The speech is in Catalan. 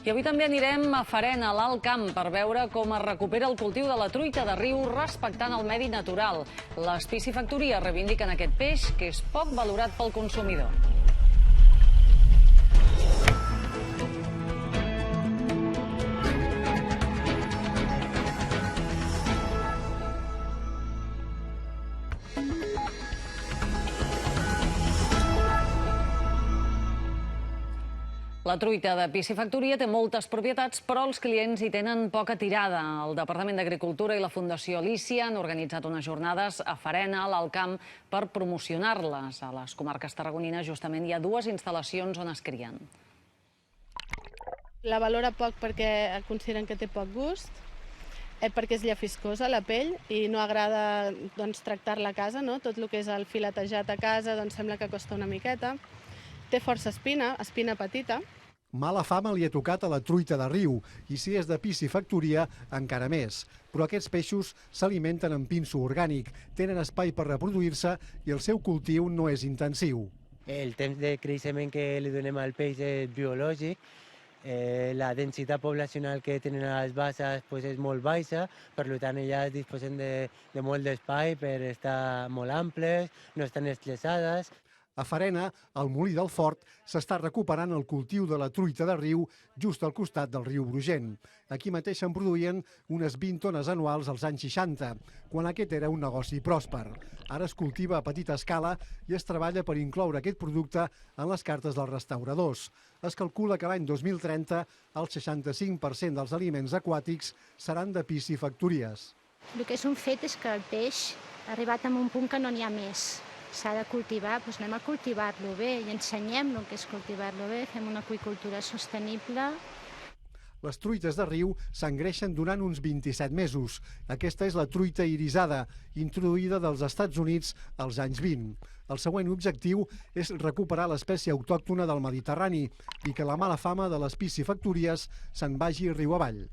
I avui també anirem a Farena, a l'Alt Camp, per veure com es recupera el cultiu de la truita de riu respectant el medi natural. Les piscifactories reivindiquen aquest peix, que és poc valorat pel consumidor. La truita de piscifactoria té moltes propietats, però els clients hi tenen poca tirada. El Departament d'Agricultura i la Fundació Alícia han organitzat unes jornades a Farena, a l'Alt Camp, per promocionar-les. A les comarques tarragonines justament hi ha dues instal·lacions on es crien. La valora poc perquè consideren que té poc gust, perquè és llefiscosa la pell i no agrada tractar-la a casa. Tot el que és el filetejat a casa sembla que costa una miqueta. Té força espina, espina petita. Mala fama li ha tocat a la truita de riu i si és de piscifactoria encara més. Però aquests peixos s'alimenten amb pinso orgànic, tenen espai per reproduir-se i el seu cultiu no és intensiu. El temps de creixement que li donem al peix és biològic. La densitat poblacional que tenen a les basses és molt baixa, per tant elles disposen de molt d'espai per estar molt amples, no estan estressades. A Farena, al Molí del Fort, s'està recuperant el cultiu de la truita de riu just al costat del riu Brugent. Aquí mateix se'n produïen unes 20 tones anuals als anys 60, quan aquest era un negoci pròsper. Ara es cultiva a petita escala i es treballa per incloure aquest producte en les cartes dels restauradors. Es calcula que l'any 2030 el 65% dels aliments aquàtics seran de piscifactories. El que és un fet és que el peix ha arribat a un punt que no n'hi ha més. S'ha de cultivar, doncs anem a cultivar-lo bé i ensenyem el que és cultivar-lo bé, fem una aqüicultura sostenible. Les truites de riu s'engreixen durant uns 27 mesos. Aquesta és la truita irisada, introduïda dels Estats Units als anys 20. El següent objectiu és recuperar l'espècie autòctona del Mediterrani i que la mala fama de les piscifactories se'n vagi riu avall.